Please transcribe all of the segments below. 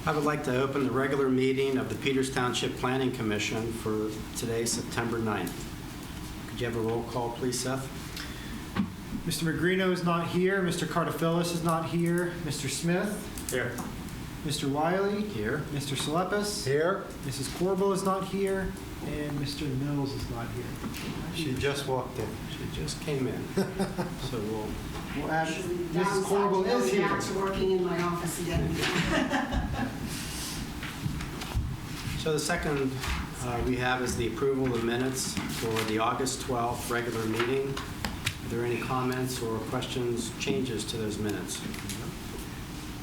I would like to open the regular meeting of the Peters Township Planning Commission for today, September 9th. Could you have a roll call, please, Seth? Mr. Magrino is not here. Mr. Cartafilis is not here. Mr. Smith? Here. Mr. Wiley? Here. Mr. Salepis? Here. Mrs. Corbel is not here. And Mr. Mills is not here. She just walked in. She just came in. So We'll add Mrs. Corbel is here. Back to working in my office again. So the second we have is the approval of minutes for the August 12th regular meeting. Are there any comments or questions, changes to those minutes?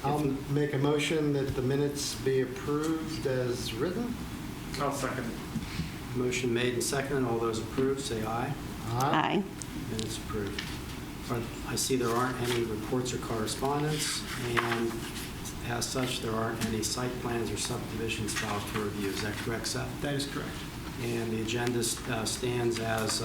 I'll make a motion that the minutes be approved as written. I'll second. Motion made and seconded. All those approved, say aye. Aye. Minutes approved. I see there aren't any reports or correspondence, and as such, there aren't any site plans or subdivisions filed for review. Is that correct, Seth? That is correct. And the agenda stands as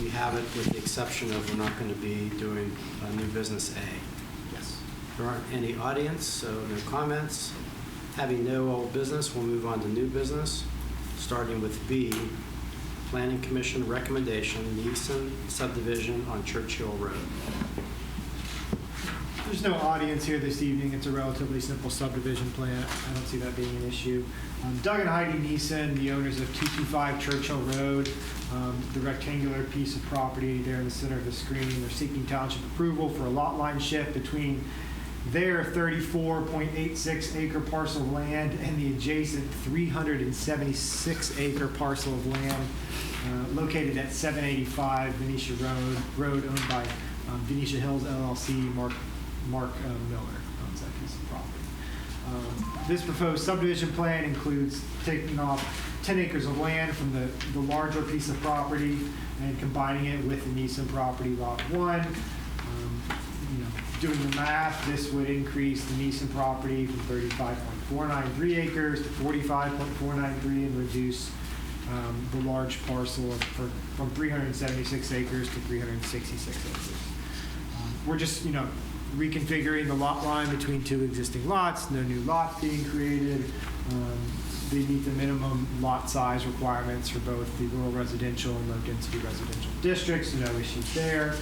we have it, with the exception of we're not going to be doing new business A. Yes. There aren't any audience, so no comments. Having no old business, we'll move on to new business, starting with B, Planning Commission recommendation, Neeson subdivision on Churchill Road. There's no audience here this evening. It's a relatively simple subdivision plan. I don't see that being an issue. Doug and Heidi Neeson, the owners of 225 Churchill Road, the rectangular piece of property there in the center of the screen, they're seeking township approval for a lot line shift between their 34.86 acre parcel of land and the adjacent 376 acre parcel of land located at 785 Venetia Road, owned by Venetia Hills LLC. Mark Miller owns that piece of property. This proposed subdivision plan includes taking off 10 acres of land from the larger piece of property and combining it with the Neeson property, Lot 1. Doing the math, this would increase the Neeson property from 35.493 acres to 45.493 and reduce the large parcel from 376 acres to 366 acres. We're just, reconfiguring the lot line between two existing lots, no new lots being created. They meet the minimum lot size requirements for both the rural residential and low-density residential districts, no issues there.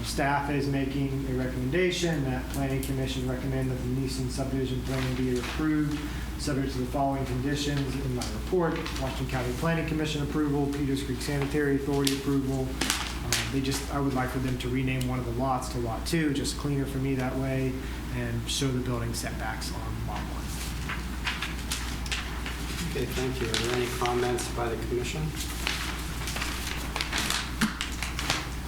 Staff is making a recommendation that Planning Commission recommend that the Neeson subdivision plan be approved, subject to the following conditions in my report: Washington County Planning Commission approval, Peters Creek Sanitary Authority approval. I would like for them to rename one of the lots to Lot 2, just cleaner for me that way, and show the building setbacks on Lot 1. Okay, thank you. Are there any comments by the commission?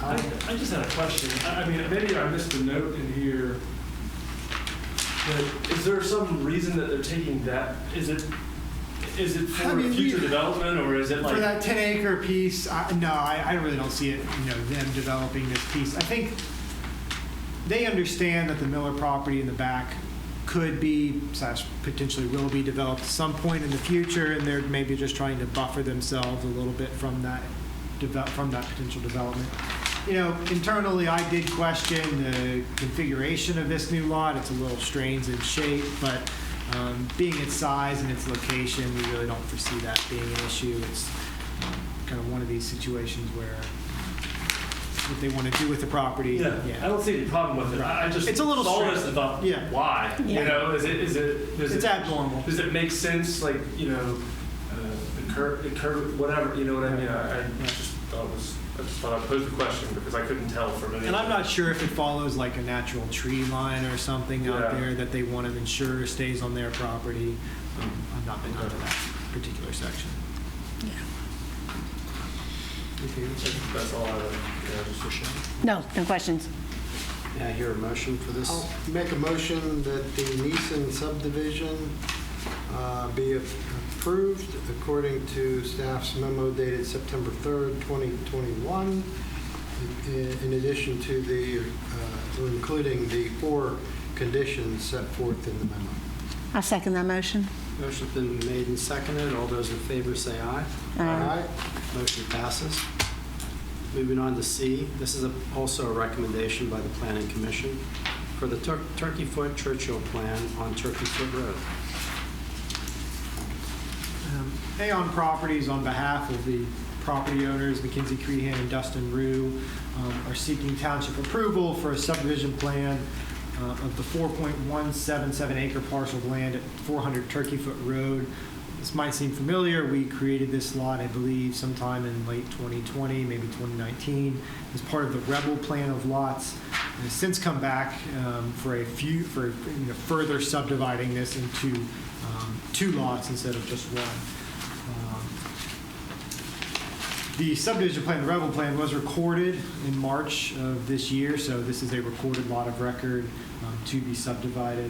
I just had a question. I mean, maybe I missed a note in here. But is there some reason that they're taking that? Is it for future development, or is it like for that 10-acre piece? No, I really don't see it. Them developing this piece. I think they understand that the Miller property in the back could be / potentially will be developed at some point in the future, and they're maybe just trying to buffer themselves a little bit from that potential development. Internally, I did question the configuration of this new lot. It's a little strange in shape, but being its size and its location, we really don't foresee that being an issue. It's kind of one of these situations where what they want to do with the property. Yeah. I don't see any problem with it. I just it's a little saw strange. this and thought, why? Yeah. It's abnormal. Does it make sense? Like, the curve, whatever. You know what I mean? I just thought I'd pose the question because I couldn't tell from any. And I'm not sure if it follows like a natural tree line or something out there that they want to ensure stays on their property. I've not been into that particular section. Okay. That's all I have. Just for show. No questions. May I hear a motion for this? I'll make a motion that the Neeson subdivision be approved according to staff's memo dated September 3rd, 2021, in addition to including the 4 conditions set forth in the memo. I'll second that motion. Motion's been made and seconded. All those in favor say aye. Aye. Motion passes. Moving on to C. This is also a recommendation by the Planning Commission. for the Turkey Foot Churchill plan on Turkey Foot Road. Aon Properties, on behalf of the property owners, Mackenzie Crehan and Dustin Rue, are seeking township approval for a subdivision plan of the 4.177 acre parcel of land at 400 Turkey Foot Road. This might seem familiar. We created this lot, I believe, sometime in late 2020, maybe 2019, as part of the Rebel plan of lots. And has since come back for further subdividing this into 2 lots instead of just 1. The subdivision plan, the Rebel plan, was recorded in March of this year, so this is a recorded lot of record to be subdivided.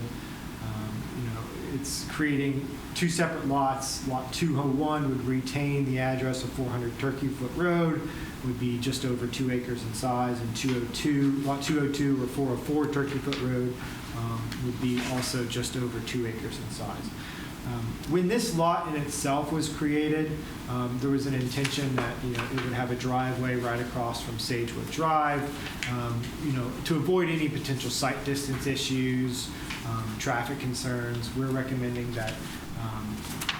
It's creating 2 separate lots. Lot 201 would retain the address of 400 Turkey Foot Road, would be just over 2 acres in size, and lot 202 or 404 Turkey Foot Road would be also just over 2 acres in size. When this lot in itself was created, there was an intention that it would have a driveway right across from Sagewood Drive, to avoid any potential site distance issues, traffic concerns. We're recommending that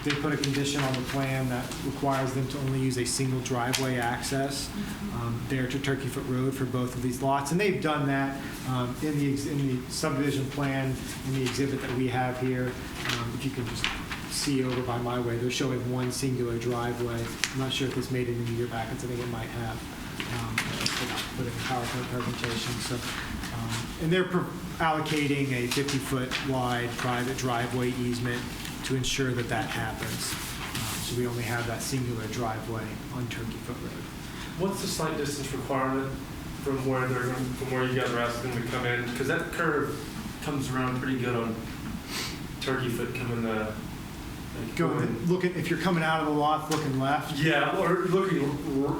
they put a condition on the plan that requires them to only use a single driveway access there to Turkey Foot Road for both of these lots, and they've done that in the subdivision plan in the exhibit that we have here. If you can just see over by my way, they're showing 1 singular driveway. I'm not sure if this made it into your packets. I think it might have. Put it in PowerPoint presentation. So, and they're allocating a 50-foot wide private driveway easement to ensure that that happens. So we only have that singular driveway on Turkey Foot Road. What's the slight distance requirement from where you guys are asking them to come in? Because that curve comes around pretty good on Turkey Foot coming Looking, if you're coming out of the lot looking left. Yeah, or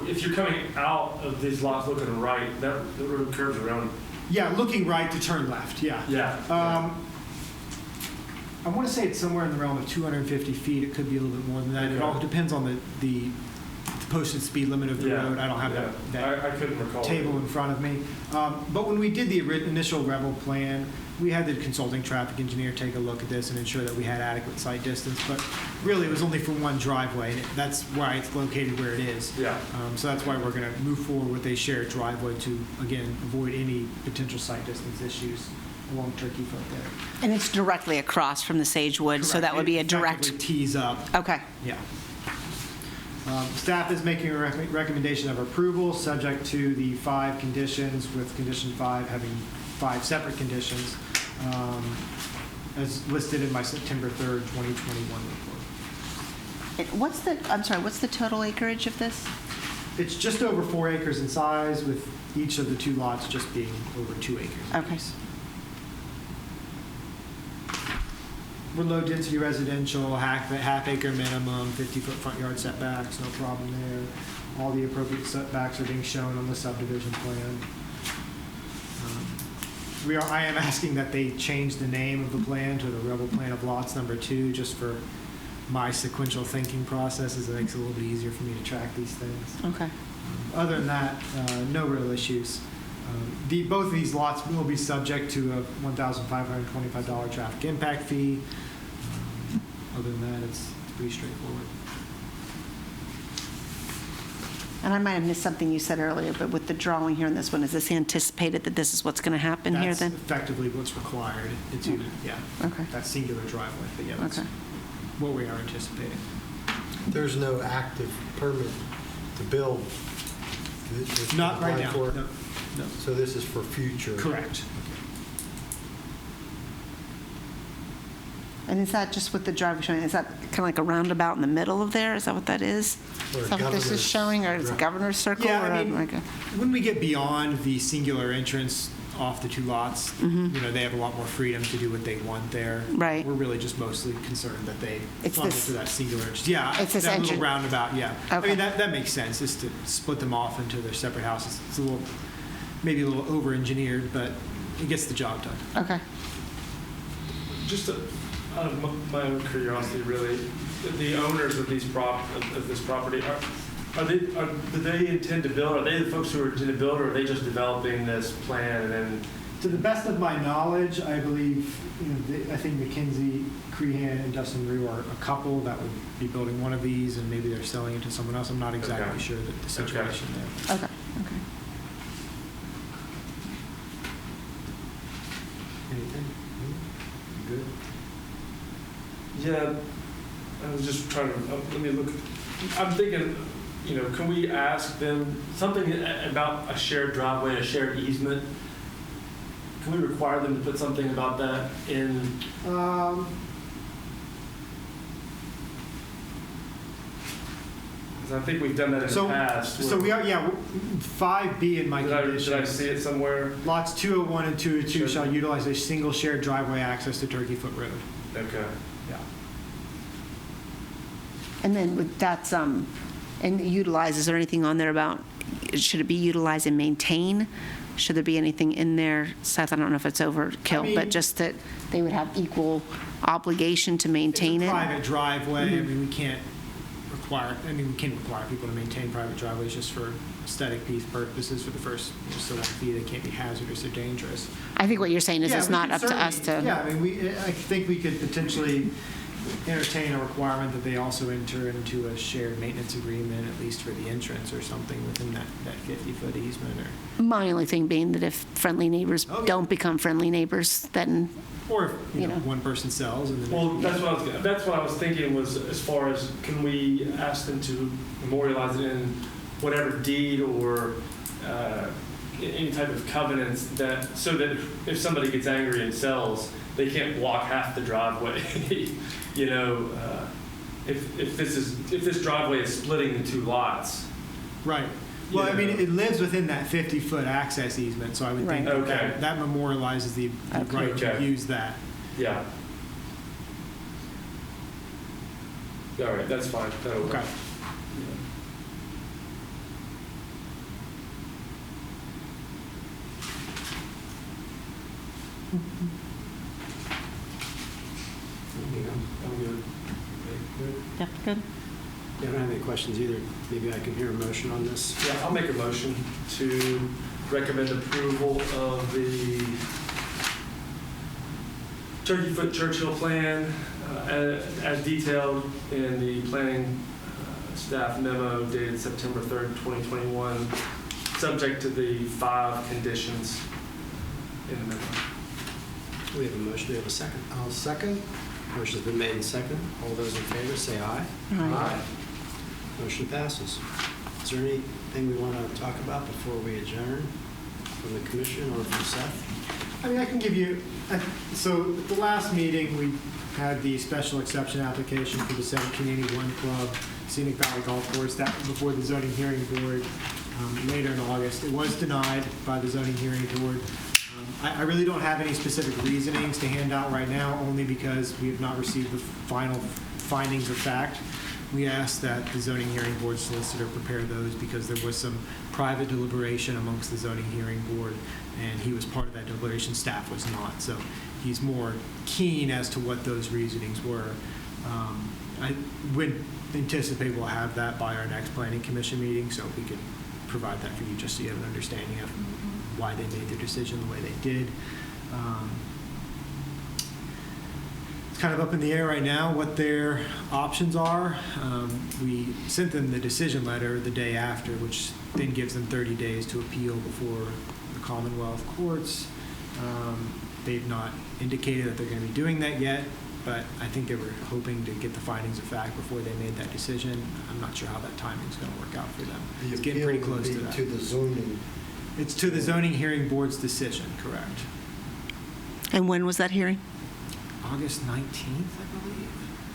if you're coming out of these lots looking right, the road curves around. Yeah, looking right to turn left. Yeah. Yeah. I want to say it's somewhere in the realm of 250 feet. It could be a little bit more than that. Okay. It all depends on the posted speed limit of the road. I don't have that I couldn't recall table in front of me. But when we did the initial Rebel plan, we had the consulting traffic engineer take a look at this and ensure that we had adequate site distance. But really, it was only for 1 driveway, and that's why it's located where it is. Yeah. So that's why we're going to move forward with a shared driveway to, again, avoid any potential site distance issues along Turkey Foot there. And it's directly across from the Sagewood, so that would be a direct... Effectively tees up. Okay. Yeah. Staff is making a recommendation of approval, subject to the 5 conditions, with condition 5 having 5 separate conditions, as listed in my September 3rd, 2021 report. What's the total acreage of this? It's just over 4 acres in size, with each of the 2 lots just being over 2 acres. Okay. We're low density residential, half acre minimum, 50-foot front yard setbacks, no problem there. All the appropriate setbacks are being shown on the subdivision plan. I am asking that they change the name of the plan to the Rebel Plan of Lots number 2, just for my sequential thinking processes. It makes it a little bit easier for me to track these things. Okay. Other than that, no real issues. Both of these lots will be subject to a $1,525 traffic impact fee. Other than that, it's pretty straightforward. And I might have missed something you said earlier, but with the drawing here in this one, is this anticipated that this is what's going to happen here then? That's effectively what's required to, Okay. that singular driveway. But yeah, that's Okay. what we are anticipating. There's no active permit to build. It's Not right applied now. for. No. So this is for future. Correct. And is that just with the driveway showing, is that kind of like a roundabout in the middle of there? Is that what that is? Or Is that what this is governor's- showing, or is it governor's circle? Yeah, or I mean, like a- when we get beyond the singular entrance off the 2 lots, they have a lot more freedom to do what they want there. Right. We're really just mostly concerned that they It's funnel this- to that singular entrance. Yeah, It's this that little entrance- roundabout, yeah. I Okay. mean, that makes sense, is to split them off into their separate houses. It's maybe a little over-engineered, but it gets the job done. Okay. Just out of my own curiosity, really, the owners of this property, do they intend to build? Are they the folks who are intend to build, or are they just developing this plan and then To the best of my knowledge, I believe, I think McKinsey, Crehan, and Dustin Rue are a couple that would be building one of these, and maybe they're selling it to someone else. I'm not exactly Okay. sure the situation there. Okay, okay. Anything? Good. Yeah, I was just trying to, let me look, I'm thinking, can we ask them something about a shared driveway, a shared easement? Can we require them to put something about that in? 'Cause I think we've done that in the past. So we are, 5B in my Did I conditions. see it somewhere? Lots 201 and 202 Sure. shall utilize a single shared driveway access to Turkey Foot Road. Okay. Yeah. And then that's, and utilize, is there anything on there about, should it be utilize and maintain? Should there be anything in there, Seth, I don't know if it's overkill, but just that they would have equal obligation to maintain It's a it? private driveway. I mean, we can require people to maintain private driveways just for aesthetic piece purposes for the first so long fee. They can't be hazardous or dangerous. I think what you're saying is Yeah, it's we not could up to us certainly- Yeah, to, I mean, I think we could potentially entertain a requirement that they also enter into a shared maintenance agreement, at least for the entrance or something within that 50-foot easement or. my only thing being that if friendly neighbors Oh, yeah. don't become friendly neighbors, then, Or if, You know. one person sells and then. Well, that's what I was thinking was as far as, can we ask them to memorialize it in whatever deed or any type of covenants so that if somebody gets angry and sells, they can't block half the driveway. If this driveway is splitting the two lots. Right. Well, I mean, Yeah. it lives within that 50-foot access easement, so I would think Right. that Okay. that memorializes the Okay. right to Okay. use that. Yeah. All right, that's fine. That'll work. Okay. I'm good. that's good. Yeah, I don't have any questions either. Maybe I can hear a motion on this. Yeah, I'll make a motion to recommend approval of the Turkey Foot Churchill plan as detailed in the planning staff memo dated September 3rd, 2021, subject to the 5 conditions in the memo. We have a motion. Do we have a second? I'll second. Motion's been made and seconded. All those in favor say aye. Aye. Motion passes. Is there anything we want to talk about before we adjourn from the commission or from Seth? I mean, I can give you, so at the last meeting, we had the special exception application for the 1781 Club Scenic Valley Golf Course. That was before the zoning hearing board later in August. It was denied by the zoning hearing board. I really don't have any specific reasonings to hand out right now, only because we have not received the final findings of fact. We asked that the zoning hearing board solicitor prepare those because there was some private deliberation amongst the zoning hearing board, and he was part of that deliberation, staff was not. So he's more keen as to what those reasonings were. I would anticipate we'll have that by our next planning commission meeting, so we could provide that for you just so you have an understanding of why they made their decision the way they did. It's kind of up in the air right now what their options are. We sent them the decision letter the day after, which then gives them 30 days to appeal before the Commonwealth courts. They've not indicated that they're going to be doing that yet, but I think they were hoping to get the findings of fact before they made that decision. I'm not sure how that timing's going to work out for them. The It's getting pretty appeal would close to be that. to the zoning. It's to the zoning hearing board's decision, correct? And when was that hearing? August 19th, I believe.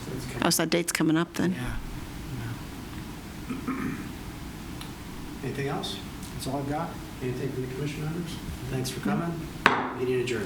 So it's Oh, so that date's coming up then? Yeah. Anything else? That's all I've got. Anything from the commission members? Thanks for coming. Meeting adjourned.